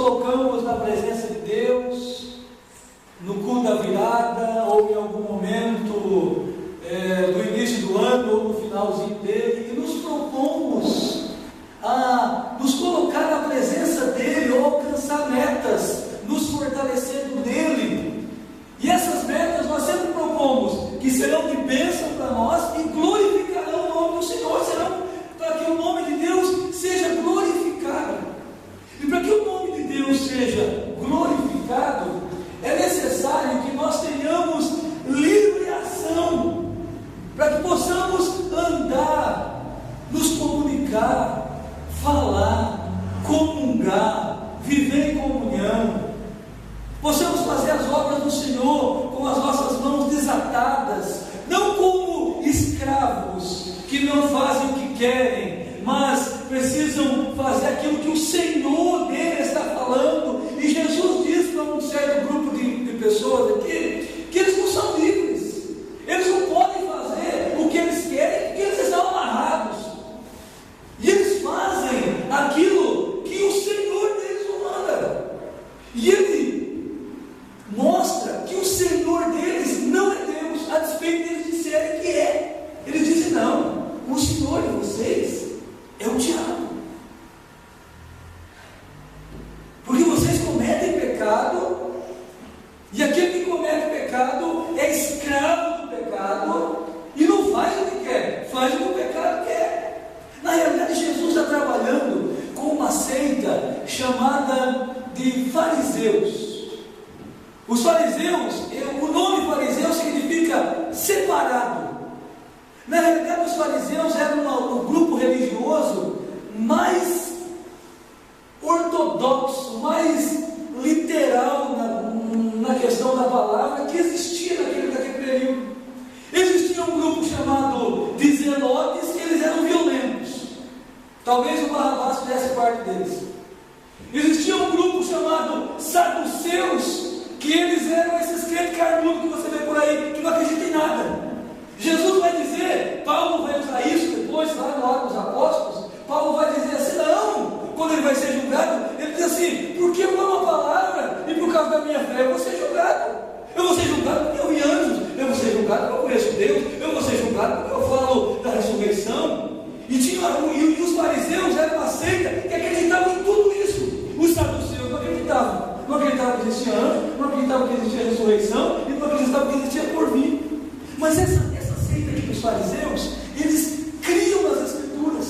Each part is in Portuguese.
colocamos na presença de Deus, no culto da virada, ou em algum momento do início do ano, ou no finalzinho dele, e nos propomos a nos colocar na presença dele, ou alcançar metas, nos fortalecendo nele. E essas metas nós sempre propomos que serão de bênção para nós e glorificarão o nome do Senhor, serão para que o nome de Deus seja glorificado. E para que o nome de Deus seja glorificado, é necessário que nós tenhamos livre ação, para que possamos andar, nos comunicar, falar, comungar, viver em comunhão. Possamos fazer as obras do Senhor com as nossas mãos desatadas, não como escravos que não fazem o que querem, mas precisam fazer aquilo que o Senhor dele está falando. E Jesus diz para um certo grupo de pessoas aqui que eles não são livres, eles não podem fazer o que eles querem, porque eles estão amarrados, e eles fazem aquilo que o Senhor deles não manda. E ele mostra que o Senhor deles não é Deus, a despeito deles disserem que é. Ele diz: não, o Senhor de vocês é o diabo, porque vocês cometem pecado, e aquele que comete pecado é escravo do pecado, e não faz o que quer, faz o que o pecado quer. Na realidade, Jesus está trabalhando com uma seita chamada de fariseus. Os fariseus, o nome fariseu significa separado. Na realidade, os fariseus eram o grupo religioso mais ortodoxo, mais literal na questão da palavra que existia naquele período. Existia um grupo chamado de zelotes, que eles eram violentos. Talvez o Barrabás fizesse parte deles. Existia um grupo chamado saduceus, que eles eram esses crentes carnudos que você vê por aí, que não acreditam em nada. Jesus vai dizer, Paulo vai usar isso depois, lá no Atos dos Apóstolos. Paulo vai dizer assim: não, quando ele vai ser julgado, ele diz assim: porque eu amo a palavra e por causa da minha fé eu vou ser julgado. Eu vou ser julgado porque eu vi anjos, eu vou ser julgado porque eu conheço Deus, eu vou ser julgado porque eu falo da ressurreição. E os fariseus eram uma seita que acreditavam em tudo isso. Os saduceus não acreditavam. Não acreditavam que existia anjo, não acreditavam que existia ressurreição, e não acreditavam que existia porvir. Mas essa seita aqui dos fariseus, eles criam nas Escrituras,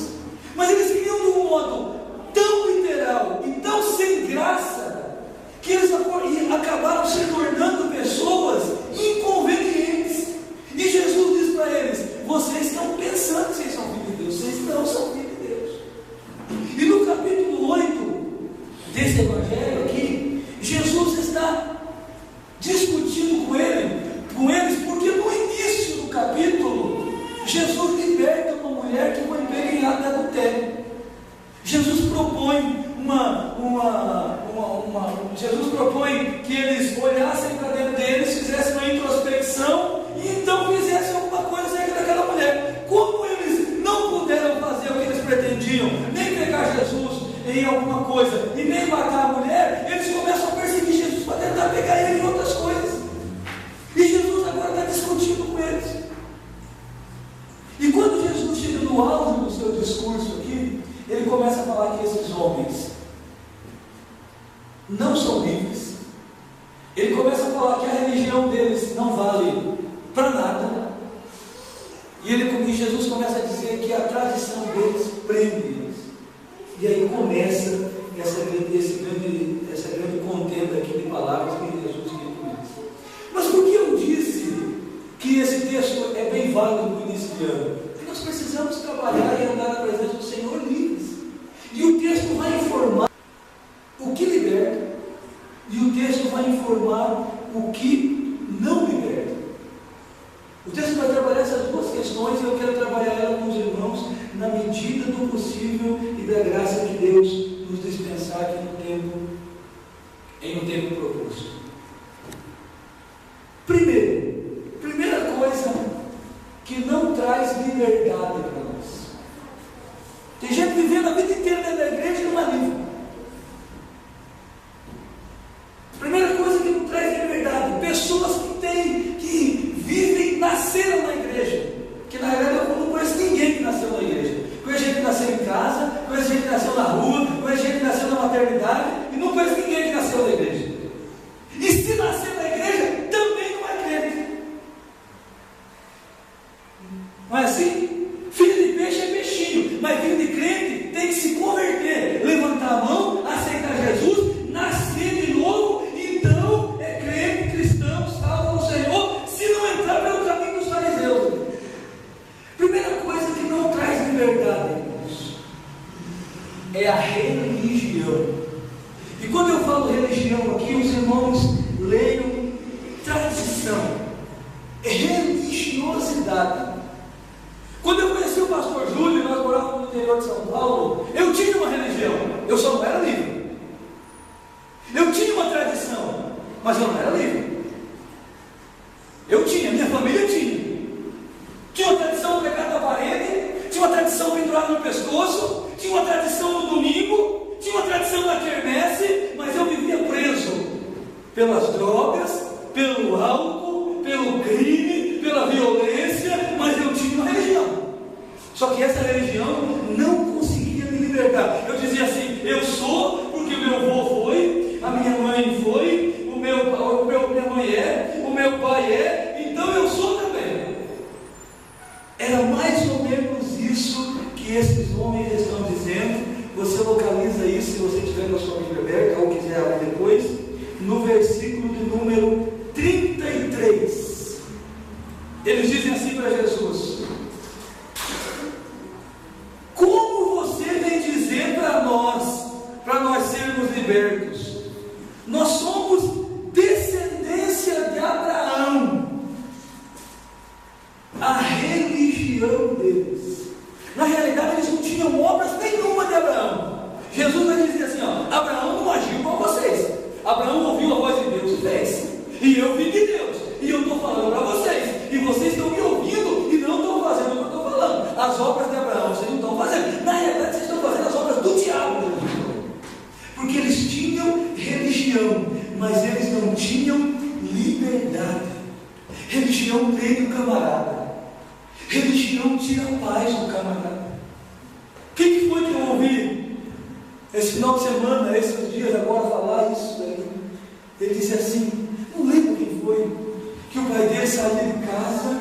mas eles criam de um modo tão literal e tão sem graça, que eles acabaram se tornando pessoas inconvenientes. E Jesus diz para eles: vocês estão pensando que vocês são filhos de Deus, vocês não são filhos de Deus. E no capítulo 8 desse evangelho aqui, Jesus está discutindo com eles, porque no início do capítulo, Jesus liberta uma mulher que foi pega em ato de adultério. Jesus propõe Jesus propõe que eles olhassem para dentro deles, fizessem uma introspecção e então fizessem alguma coisa acerca daquela mulher. Como eles não puderam fazer o que eles pretendiam, nem pegar Jesus em alguma coisa e nem matar a mulher, eles começam a perseguir Jesus para tentar pegar ele em outras coisas. E Jesus agora está discutindo com eles. E quando Jesus chega no auge do seu discurso aqui, ele começa a falar que esses homens não são livres. Ele começa a falar que a religião deles não vale para nada. E Jesus começa a dizer que a tradição deles prende eles. E aí começa essa grande contenda aqui de palavras que Jesus tem com eles. Mas por que eu disse que esse texto é bem válido no início de ano? Porque nós precisamos trabalhar e andar na presença do Senhor livres. E o texto vai informar o que liberta, e o texto vai informar o que não liberta. O texto vai trabalhar essas duas questões, e eu quero trabalhar ela com os irmãos na medida do possível e da graça que Deus nos dispensar aqui em um tempo proposto. Primeira coisa que não traz liberdade para nós. Tem gente vivendo a vida inteira dentro da igreja e não é livre. liberdade e não conheço ninguém que nasceu na igreja. E se nascer na igreja, também não é crente. Não é assim? Filho de peixe é peixinho, mas filho de crente tem que se converter, levantar a mão, aceitar Jesus, nascer de novo, então é crente, cristão, salvo no Senhor, se não entrar pelo caminho dos fariseus. Primeira coisa que não traz liberdade, irmãos, é a religião. E quando eu falo religião aqui, os irmãos leiam tradição, religiosidade. Quando eu conheci o pastor Júlio, nós morávamos no interior de São Paulo, eu tinha uma religião, eu só não era livre. Eu tinha uma tradição, mas eu não era livre. Eu tinha, minha família tinha. Tinha uma tradição do pecado da parede, tinha uma tradição pendurada no pescoço, tinha uma tradição no domingo, tinha uma tradição na quermesse, mas eu vivia preso pelas drogas, pelo álcool, pelo crime, pela violência, mas eu tinha uma religião. Só que essa religião não conseguia me libertar. Eu dizia assim: eu sou porque o meu avô foi, a minha mãe foi, minha mãe é, o meu pai é, então eu sou também. Era mais ou menos isso que esses homens estão dizendo. Você localiza isso, se você tiver na sua Bíblia aberta ou quiser abrir depois, no versículo de número 33. Eles dizem assim para Jesus: como você vem dizer para nós sermos libertos? Nós somos descendência de Abraão. A religião deles, na realidade, eles não tinham obras nenhuma de Abraão. Jesus vai dizer assim: ó, Abraão não agiu com vocês. Abraão ouviu a voz de Deus e fez. E eu vim de Deus. E eu estou falando para vocês. E vocês estão me ouvindo e não estão fazendo o que eu estou falando. As obras de Abraão vocês não estão fazendo. Na realidade, vocês estão fazendo as obras do diabo. Porque eles tinham religião, mas eles não tinham liberdade. Religião prende o camarada. Religião tira a paz do camarada. O que foi que eu ouvi esse final de semana, esses dias agora, falar isso daí? Ele disse assim, não lembro quem foi, que o pai dele saía de casa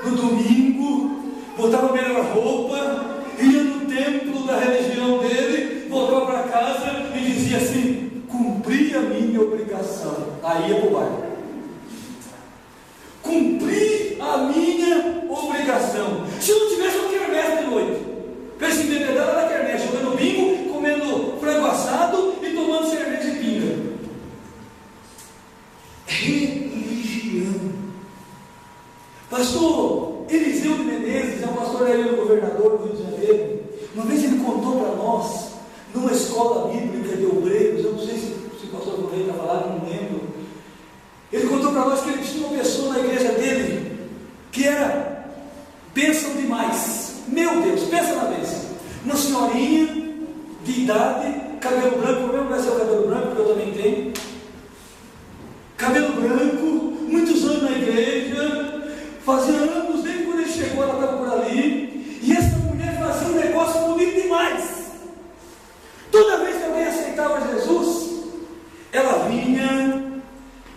no domingo, botava a melhor roupa, ia no templo da religião dele, voltava para casa e dizia assim: cumpri a minha obrigação. Aí ia para o bairro. Cumpri a minha obrigação. Se não tivesse uma quermesse de noite, para se embebedar na quermesse, jogando bingo, comendo frango assado e tomando cerveja e pinga. Religião. Pastor Eliseu de Menezes é um pastor aí do governador do Rio de Janeiro. Uma vez ele contou para nós, numa escola bíblica de obreiros, eu não sei se o pastor Correia está falando, não lembro. Ele contou para nós que ele tinha uma pessoa na igreja dele que era bênção demais. Meu Deus, pensa na bênção. Uma senhorinha de idade, cabelo branco, o meu não vai ser o cabelo branco, porque eu também tenho. Cabelo branco, muitos anos na igreja, fazia anos, desde quando ele chegou, ela estava por ali. E essa mulher fazia um negócio bonito demais. Toda vez que alguém aceitava Jesus, ela vinha.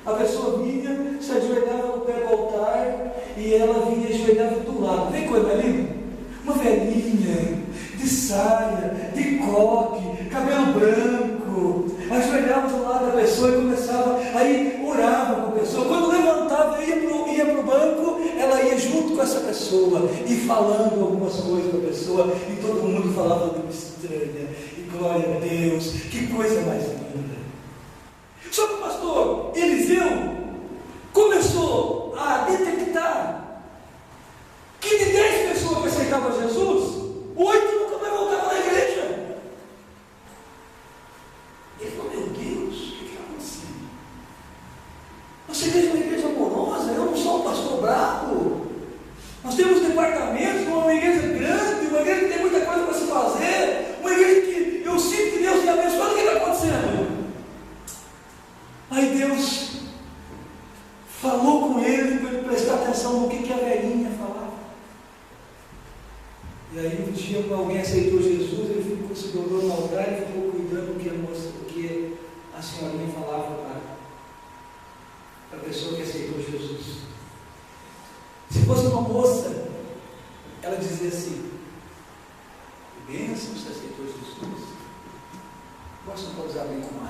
A pessoa vinha, se ajoelhava no pé do altar e ela vinha e ajoelhava do lado. Vem coisa linda? Uma velhinha, de saia, de coque, cabelo branco, ajoelhava do lado da pessoa e começava, aí orava com a pessoa. Quando levantava, ia para o banco, ela ia junto com essa pessoa e falando algumas coisas para a pessoa, e todo mundo falava de estranha, e glória a Deus, que coisa mais linda. Só que o pastor Eliseu começou a detectar que de 10 pessoas que aceitavam Jesus, 8 nunca mais voltavam na igreja. Ele falou: meu Deus, o que está acontecendo? Nossa igreja é uma igreja amorosa, eu não sou um pastor bravo. Nós temos departamentos, uma igreja grande, uma igreja que tem muita coisa para se fazer, uma igreja que eu sinto que Deus tem abençoado. O que está acontecendo? Aí Deus falou com ele para ele prestar atenção no que a velhinha falava. E aí um dia, quando alguém aceitou Jesus, ele ficou, se dobrou no altar e ficou cuidando do que a moça falou.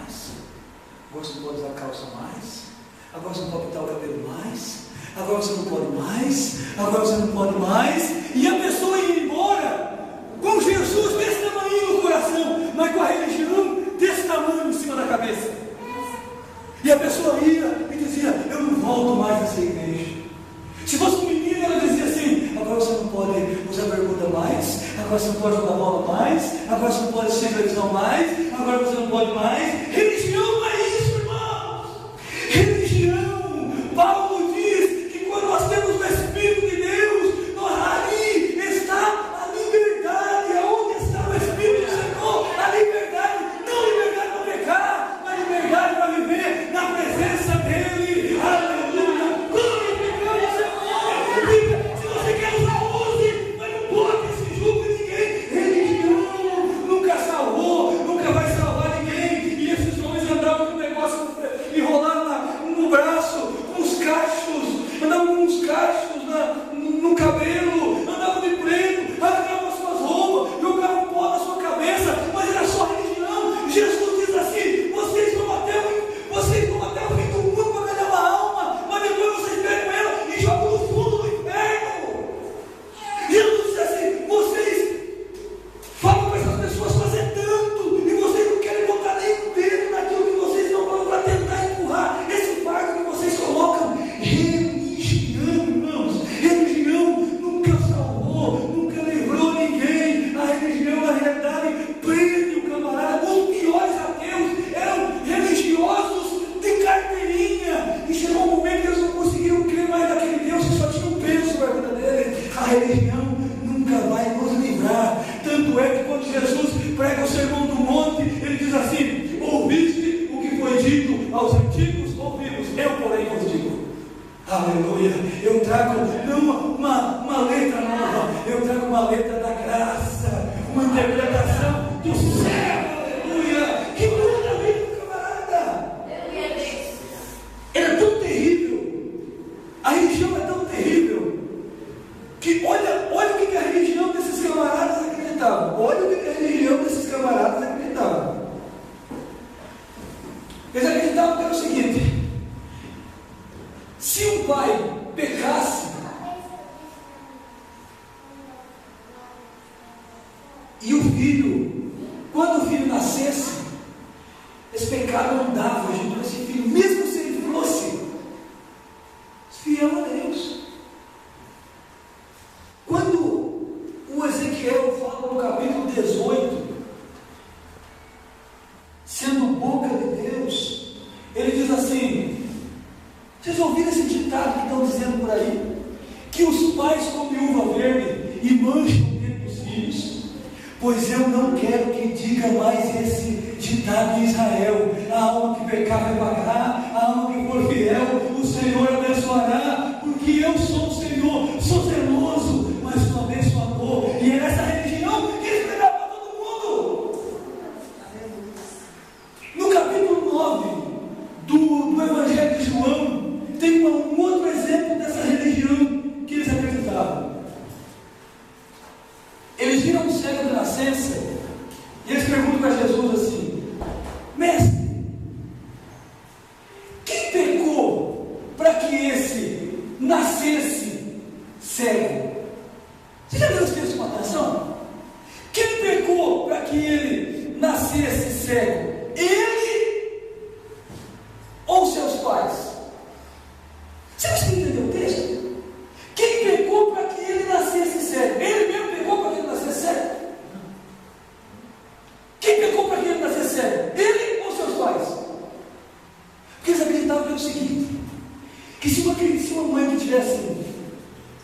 mais. Agora você não pode usar calça mais. Agora você não pode pintar o cabelo mais. Agora você não pode mais. Agora você não pode mais. E a pessoa ia embora com Jesus desse tamanho no coração, mas com a religião desse tamanho em cima da cabeça. E a pessoa ia e dizia: eu não volto mais nessa igreja. Se fosse um menino, ela dizia assim: agora você não pode usar bermuda mais, agora você não pode jogar bola mais, agora você não pode assistir televisão mais, agora você não pode mais. Religião não é isso, irmãos. Religião, Paulo diz que quando nós temos o Espírito de Deus, ali está a liberdade. Aonde está o Espírito do Senhor? A liberdade, não liberdade para pecar, mas liberdade para viver na presença dEle. Aleluia! Se você quer usar, use, mas não pode esse jugo de ninguém. Religião nunca salvou, nunca vai salvar ninguém. E esses homens andavam com um negócio enrolado no braço, com os cachos, andavam com uns cachos no cabelo, andavam de preto, rasgavam suas roupas, jogavam pó na sua cabeça, mas era só religião. Jesus diz assim: vocês vão até o fim do mundo para ganhar uma alma, mas depois vocês pegam ela e jogam no fundo do inferno. Jesus diz assim: vocês falam para essas pessoas fazer tanto, e vocês não querem botar nem o dedo naquilo que vocês estão falando para tentar empurrar esse fardo que vocês colocam. Religião, irmãos, religião nunca salvou, nunca livrou ninguém. A religião, na realidade, prende o camarada. Os piores ateus eram religiosos de carteirinha, e chegou um momento que eles não conseguiram crer mais naquele Deus que só tinha um peso para a vida deles. A religião nunca vai nos livrar. Tanto é que quando Jesus prega o sermão do monte, ele diz assim: ouviste o que foi dito aos antigos? Ouvimos, eu porém vos digo. Aleluia! Eu trago não uma letra nova, eu trago uma letra da graça, uma interpretação do céu, aleluia, que muda a vida do camarada. Era tão terrível, a religião é tão terrível, que olha o que a religião desses camaradas acreditava. Olha o que a religião desses camaradas acreditava. Eles acreditavam que era o seguinte: se um pai pecasse e o filho, quando o filho nascesse, esse pecado não dava junto com esse filho, mesmo se ele fosse fiel a Deus. Quando o Ezequiel fala no capítulo 18, sendo boca de Deus, ele diz assim: vocês ouviram esse ditado que estão dizendo por aí? Que os pais comem uva verde e mancham o dedo dos filhos? Pois eu não quero que diga mais esse ditado em Israel: a alma que pecar vai pagar, a alma que for fiel, o Senhor abençoará, porque eu sou o Senhor, sou zeloso, mas sou abençoador. E é nessa religião que eles pregavam para todo mundo. No capítulo 9 do Evangelho de João, tem um outro exemplo dessa religião que eles acreditavam. Eles viram um cego de nascença e eles perguntam para Jesus assim: mestre, quem pecou para que esse nascesse cego? Você já viu os textos com atenção? Quem pecou para que ele nascesse cego? Ele ou seus pais? Você conseguiu entender o texto? Quem pecou para que ele nascesse cego? Ele mesmo pecou para que ele nascesse cego? Quem pecou para que ele nascesse cego? Ele ou seus pais? Porque eles acreditavam que era o seguinte: que se uma mãe que estivesse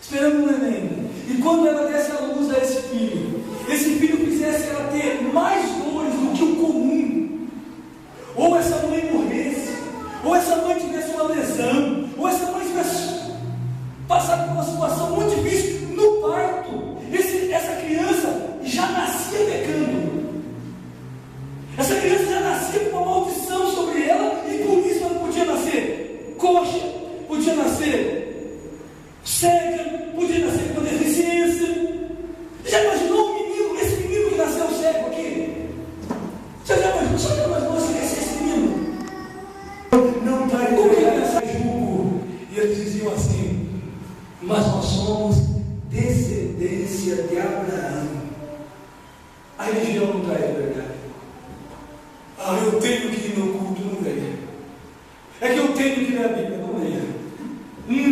esperando um neném, e quando ela desse a luz a esse filho fizesse ela ter mais dores do que o comum, ou essa mãe morresse, ou essa mãe tivesse uma lesão, ou essa mãe tivesse passado por uma situação muito difícil no parto, essa criança já nascia pecando. Essa criança já nascia com uma maldição sobre ela, e por isso ela podia nascer coxa, podia nascer cega, podia nascer com deficiência. Já imaginou esse menino que nasceu cego aqui? Você já imaginou se esse menino somos descendência de Abraão. A religião não traz liberdade. Eu tenho que ir no culto, não venha. É que eu tenho que ler a Bíblia, não venha.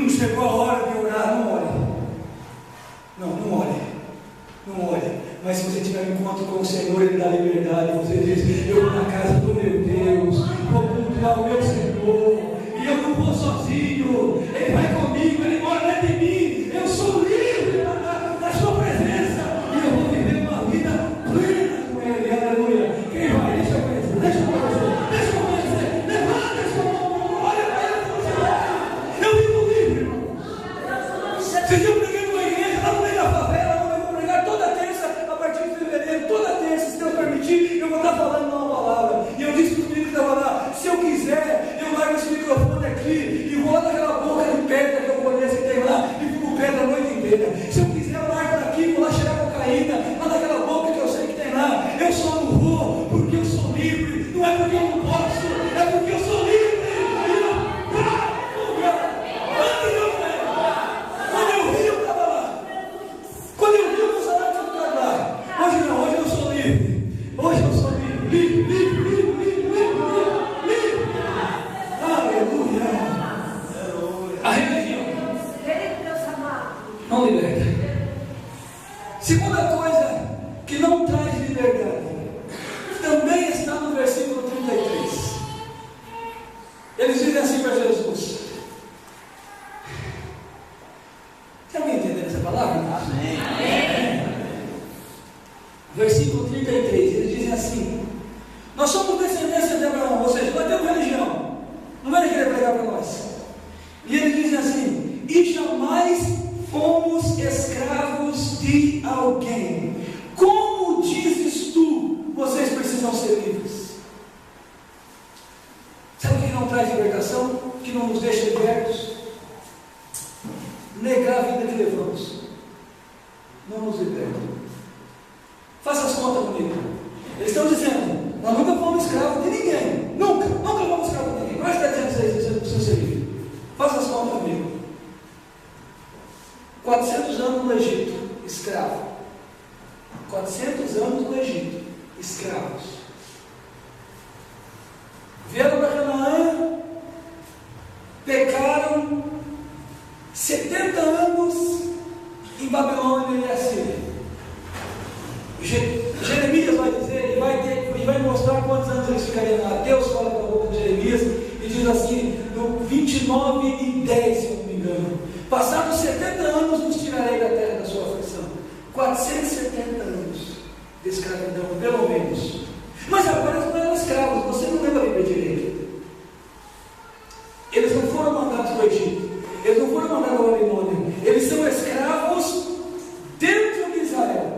Chegou a hora de orar, não ore. Não ore. Não ore. Mas se você tiver um encontro com o Senhor, Ele dá liberdade. Você diz: eu vou na casa do meu Deus, vou cultuar o meu Senhor, e eu não vou sozinho. Ele vai comigo, Ele mora dentro de mim. Eu sou livre da sua presença, e eu vou viver uma vida plena com Ele. Aleluia. Quem vai? Deixa eu conhecer. Levanta essa mão, olha para Ele. Eu vivo livre, irmão. Se eu preguei numa igreja lá no meio da favela, eu vou pregar toda terça, a partir de fevereiro, toda terça, se Deus permitir, eu vou estar falando uma palavra. E eu disse para os meninos que estavam lá: se eu quiser, eu largo esse microfone aqui e vou naquela boca de pedra que eu conheço que tem lá e fico pedra a noite inteira. Se eu quiser, eu largo daqui, vou lá cheirar cocaína, lá naquela boca que eu sei que tem lá. Eu só não vou porque eu sou livre, não é porque eu não posso, é porque eu sou livre. Quando eu vi, eu estava lá. Quando eu vi, eu não sabia que eu estava lá. Hoje não, hoje eu sou livre. Hoje eu sou livre. Aleluia. A religião não liberta. Segunda coisa que não traz liberdade também está no versículo 33. Eles dizem assim para Jesus. Tem alguém entendendo essa palavra? Amém. Versículo 33, eles dizem assim: nós somos descendência de Abraão, ou seja, nós temos religião, não vai querer pregar para nós. E eles dizem assim: e jamais fomos escravos de alguém. Como dizes tu, vocês precisam ser livres? Sabe o que não traz libertação? Que não nos deixa libertos? Negar a vida que levamos. Não nos liberta. Faça as contas comigo. Eles estão dizendo: nós nunca fomos escravos de ninguém. Nunca fomos escravos de ninguém. Qual está dizendo que você precisa ser livre? Faça as contas comigo. 400 anos no Egito, escravo. 400 anos no Egito, escravos. Vieram para Canaã, pecaram 70 anos em Babilônia e Assíria. Jeremias vai dizer, e vai mostrar quantos anos eles ficariam lá. Deus fala para a boca de Jeremias e diz assim, no 29 e 10, se eu não me engano: passados 70 anos nos tirarei da terra da sua aflição. 470 anos de escravidão, pelo menos. Mas agora eles não eram escravos, você não lembra a Bíblia direito. Eles não foram mandados para o Egito, eles não foram mandados para a Babilônia, eles são escravos dentro de Israel.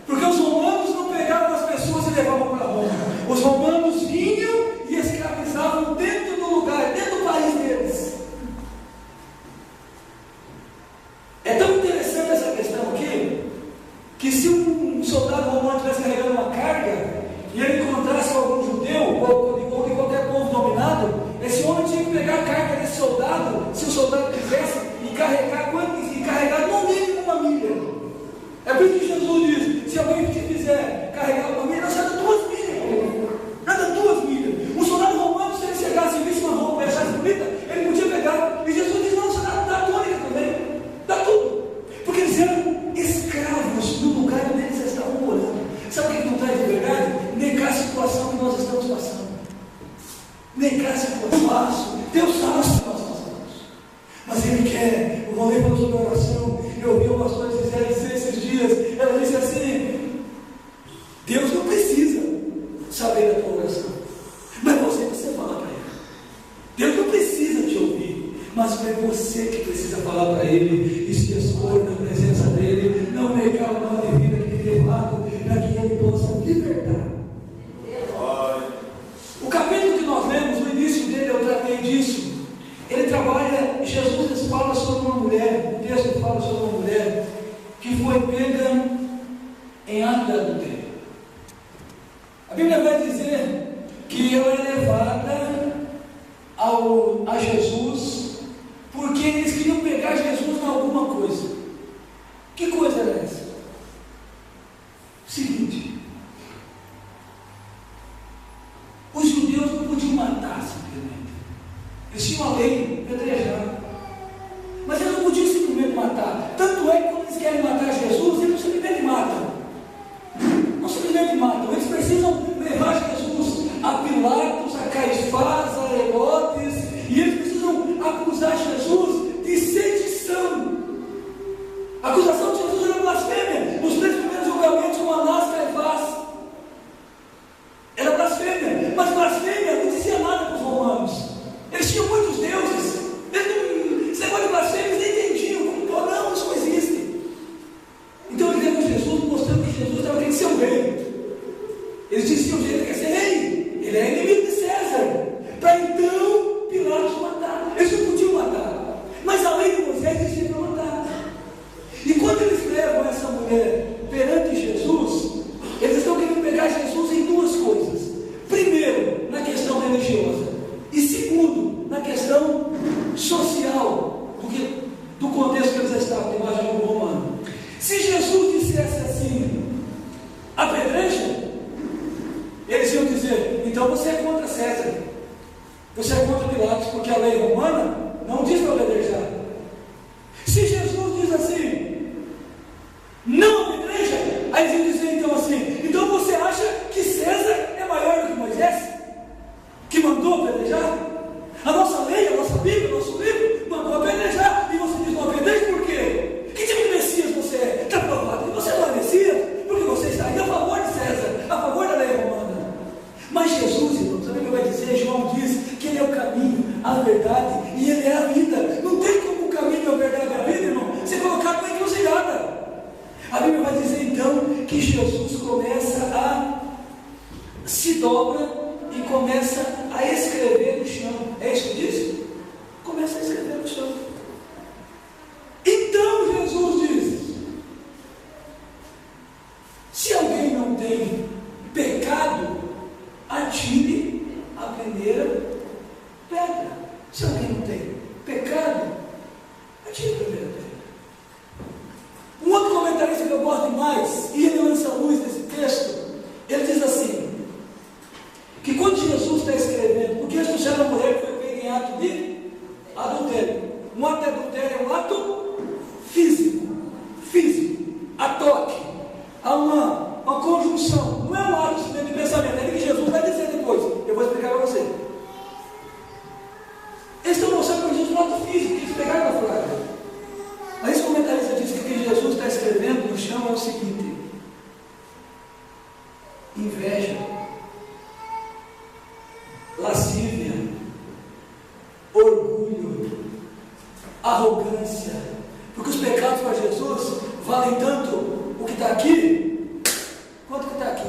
Porque os romanos não pegavam as pessoas e levavam para Roma. Os romanos vinham e escravizavam dentro do lugar, dentro do país deles. É tão interessante essa questão aqui, que se um soldado romano estivesse carregando uma carga e ele encontrasse com algum judeu ou de qualquer povo dominado, esse homem tinha que pegar a carga desse soldado, se o soldado quisesse, e carregar no mínimo uma milha. É por isso que Jesus diz: se alguém te fizer carregar uma milha, nós anda 2 milhas. Anda 2 milhas. Um soldado romano, se ele chegasse e visse uma roupa e achasse bonita, ele podia pegar. E Jesus diz: não, você dá a tônica também. Dá tudo. Porque eles eram escravos no lugar onde eles estavam morando. Sabe o que não traz liberdade? Negar a situação que nós estamos passando. Negar a situação. Deus sabe o que nós passamos. Mas Ele quer. Eu vou ler pela sua oração. Eu ouvi uma pastora dizer esses dias. Ela disse assim: Deus não precisa saber da tua oração, mas você fala para Ele. Deus não precisa te ouvir, mas é você que precisa falar para Ele e se expor na presença dEle, não negar o mal de vida que tem levado, para que Ele possa libertar. O capítulo que nós lemos, no início dele, eu tratei disso. Ele trabalha, Jesus fala sobre uma mulher, o texto fala sobre uma mulher que foi pega em ato de adultério. A Bíblia vai dizer que ela é levada a Jesus porque eles queriam pegar Jesus em alguma coisa. Eles tinham a lei pedrejada. Mas eles não podiam simplesmente matar. Tanto é que quando eles querem matar Jesus, eles não simplesmente matam. Não simplesmente matam. Eles precisam levar Jesus a Pilatos, a Caifás, a Herodes, e eles precisam acusar Jesus de sedição. A acusação de Jesus era blasfêmia. Nos 3 primeiros julgamentos com Anás e Caifás era blasfêmia. Mas blasfêmia não dizia nada para os romanos. Eles tinham muitos deuses. Esse negócio de blasfêmia eles nem entendiam. Como, não, isso não existe. Então eles levam Jesus mostrando que Jesus estava querendo ser um rei. Eles diziam que ele quer ser rei. Ele é inimigo de César. Para então Pilatos matar. Eles não podiam matar. Mas a lei de Moisés dizia para matar. E quando eles levam essa mulher perante Jesus, eles estão querendo pegar Jesus em 2 coisas. Primeiro, na questão religiosa. E segundo, na questão social, do contexto que eles estavam debaixo de um romano. Se Jesus dissesse assim, apedreja, eles iam dizer, então você é contra César, você é contra Pilatos, porque a lei romana não diz para apedrejar. Se Jesus diz assim, não apedreja, aí eles iam dizer então assim, então você acha que César é maior do que Moisés, que mandou apedrejar? A nossa lei, a nossa Bíblia, o nosso livro mandou apedrejar, e você diz não apedreja por quê? Que tipo de Messias você é? Está provado, você não é Messias, porque você está indo a favor de César, a favor da lei romana. Mas Jesus, irmãos, a Bíblia vai dizer, João diz que Ele é o caminho, a verdade, e Ele é a vida. Não tem como o caminho, a verdade e a vida, irmão, ser colocado na encruzilhada. A Bíblia vai dizer então que Jesus começa a se dobra e começa a escrever no chão. É isso que diz? Começa a escrever no chão. Então Jesus diz: se alguém não tem pecado, atire a primeira pedra. Se alguém não tem pecado, atire a primeira pedra. Um outro comentarista que eu gosto demais, e ele lança luz nesse texto, ele diz assim, que quando Jesus está escrevendo, o texto chama a mulher que foi pega em ato de adultério. Um ato de adultério é um ato físico, a toque, há uma conjunção, não é um ato de pensamento, é o que Jesus vai dizer depois, eu vou explicar para você. Eles estão mostrando para Jesus um ato físico, que eles pegaram a frase. Aí esse comentarista diz que o que Jesus está escrevendo no chão é o seguinte: inveja, lascívia, orgulho, arrogância, porque os pecados para Jesus valem tanto o que está aqui quanto o que está aqui.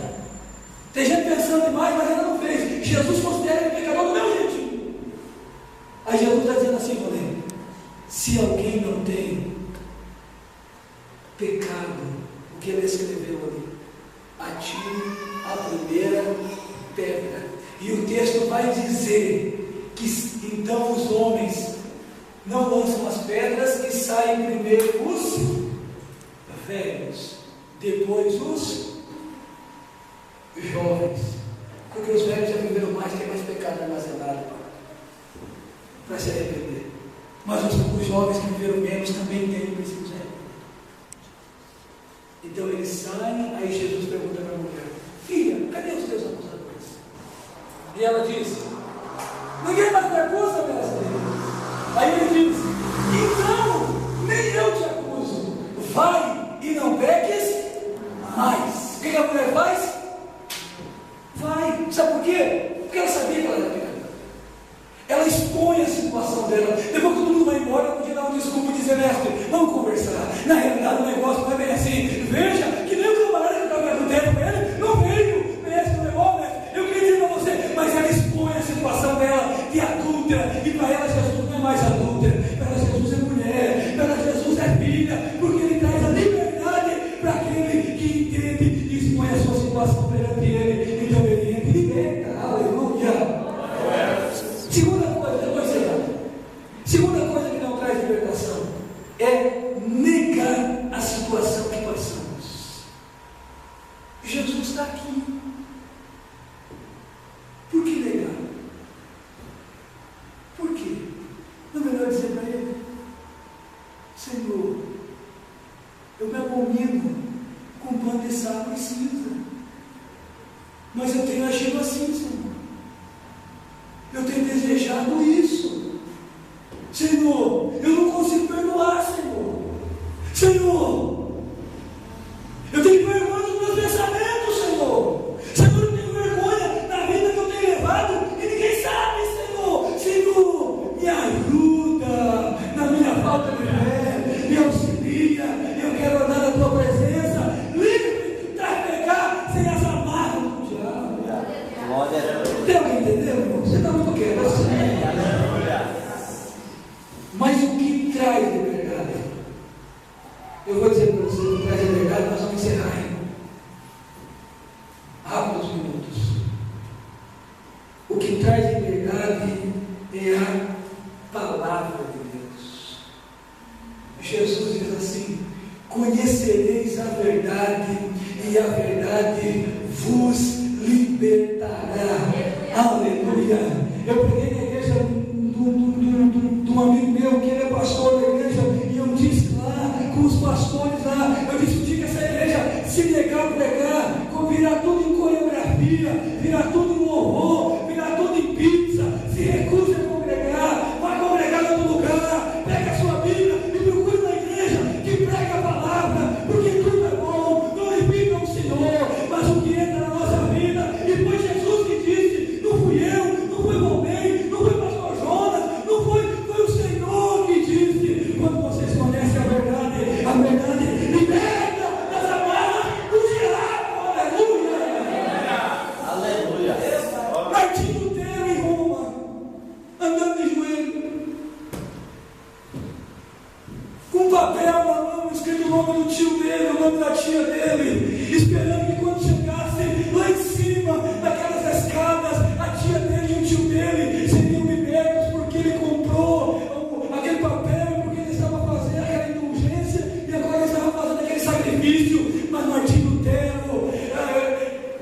Tem gente pensando demais, mas ainda não fez. Jesus considera ele pecador do meu jeitinho. Aí Jesus está dizendo assim, Valente: se alguém não tem pecado, o que ele escreveu ali, atire a primeira pedra. E o texto vai dizer que então os homens não lançam as pedras e saem primeiro os velhos, depois os jovens, porque os velhos já viveram mais, tem mais pecado armazenado para se arrepender. Mas os jovens que viveram menos também têm o princípio zero. Então eles saem, aí Jesus pergunta para a mulher: filha, cadê os teus acusadores? E ela diz: ninguém mais me acusa, mestre. Aí ele diz: então nem eu te acuso, vai e não peques mais. O que a mulher faz? Vai. Sabe por quê? Porque ela sabia que ela era pecadora. Ela expõe a situação dela. Depois que todo mundo vai embora, ela podia dar um desculpa e dizer: mestre, vamos conversar. Na realidade o negócio não é bem assim. Veja que nem o camarada que estava adultério com ele não veio, mestre, não levou, mestre. Eu queria dizer para você, mas ela expõe a situação dela de adúltera, e para ela Jesus não é mais adúltera, para ela Jesus é mulher, para ela Jesus é filha, porque ele traz a liberdade para aquele que entende e expõe a sua situação perante ele. Então ele entra e liberta. Aleluia. Segunda coisa que não traz libertação é negar a situação que passamos. Jesus está aqui. Por que negar? Por quê? comido com pão de sal e cinza. Mas eu tenho agido assim, Senhor. Eu tenho desejado isso. Senhor, eu não consigo perdoar, Senhor. Senhor, eu tenho vergonha dos meus pensamentos, Senhor. Senhor, eu tenho vergonha da vida que eu tenho levado e ninguém sabe, Senhor. Senhor, me ajuda na minha falta de fé, me auxilia. Eu quero andar na tua presença, livre de trafegar sem as amarras do diabo. Glória a Deus. Tem alguém entendeu, irmão? Você está muito quieto. Mas o que traz liberdade? Eu vou dizer para você, o que traz liberdade, nós vamos encerrar, irmão. Rápidos minutos. O que traz liberdade é a palavra de Deus. Jesus diz assim: conhecereis a verdade, e a verdade vos libertará. Aleluia. Eu preguei na igreja de um amigo meu, que ele é pastor da igreja, e eu disse lá, com os pastores lá, eu disse: o dia que essa igreja se negar a pregar, virar tudo em coreografia, virar tudo em louvor, virar tudo em pizza, se recusa a congregar, vai congregar em outro lugar, pega a sua Bíblia e procure uma igreja que prega a palavra, porque tudo é bom, glorifica o Senhor, mas o que entra na nossa vida, e foi Jesus que disse, não fui eu, não foi Romei, não foi o pastor Jonas, não foi o Senhor que disse. Quando vocês conhecem a verdade liberta das amarras do diabo. Aleluia. Aleluia. Martinho Lutero em Roma, andando de joelho, com um papel na mão, escrito o nome do tio dele, o nome da tia dele, esperando que quando chegasse lá em cima, naquelas escadas, a tia dele e o tio dele seriam libertos, porque ele comprou aquele papel, porque ele estava fazendo aquela indulgência, e agora ele estava fazendo aquele sacrifício. Mas Martinho Lutero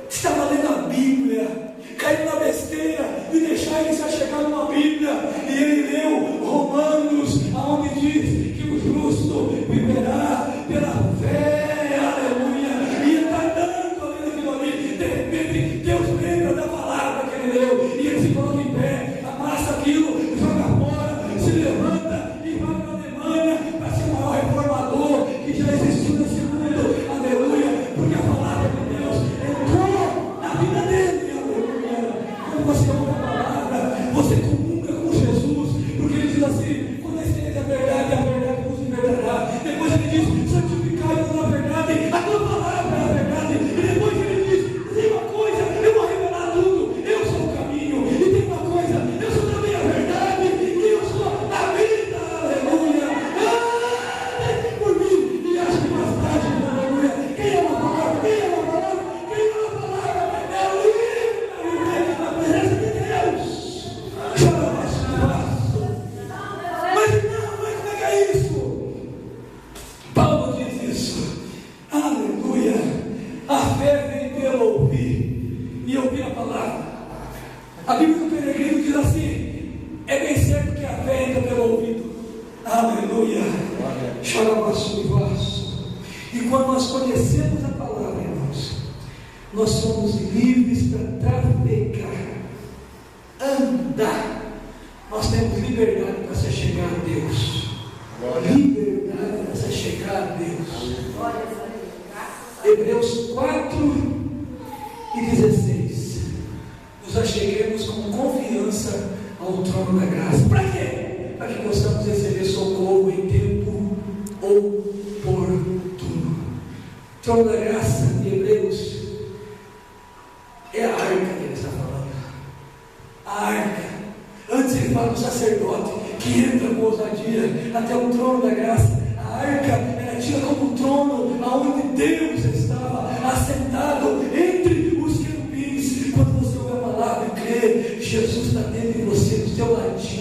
estava lendo a Bíblia, caiu na besteira de deixar ele se achegar numa Bíblia, e ele leu Romanos, aonde diz que o justo viverá pela fé. Aleluia. E ele está dando aquilo ali. De repente Deus lembra da palavra que ele leu, e ele se coloca em pé, amassa aquilo, joga fora, se levanta e vai para a Alemanha para ser o maior reformador que já existiu nesse mundo. Aleluia. Porque a palavra de Deus entrou na vida dele. Aleluia. Quando você ouve a palavra, você comunga com Jesus, porque ele diz assim: conhecereis a verdade vos libertará. Depois ele diz: santificai-vos na verdade, a tua palavra é a verdade. E depois ele diz: tem uma coisa, eu vou revelar tudo, eu sou o caminho. E tem uma coisa, eu sou também a verdade, e eu sou a vida. Aleluia. Por mim, e acho que mais tarde, aleluia. Quem ama a palavra? Quem ama a palavra? Quem ama a palavra é livre na presença de Deus. Mas não, como é que é isso? Paulo diz isso. Aleluia. A fé vem pelo ouvir, e ouvir a palavra. A Bíblia do Peregrino diz assim: é bem certo que a fé entra pelo ouvido. Aleluia. E quando nós conhecemos a palavra, irmãos, nós somos livres para trafegar, andar. Nós temos liberdade para se chegar a Deus. Liberdade para se chegar a Deus. Hebreus 4:16. Nos acheguemos com confiança ao trono da graça. Para quê? Para que possamos receber socorro em tempo oportuno. Trono da graça de Hebreus é a arca que ele está falando. A arca. Antes ele fala do sacerdote que entra com ousadia até o trono da graça. A arca era tida como um trono aonde Deus estava assentado entre os querubins. Quando você ouve a palavra e crê, Jesus está dentro de você, do seu ladinho.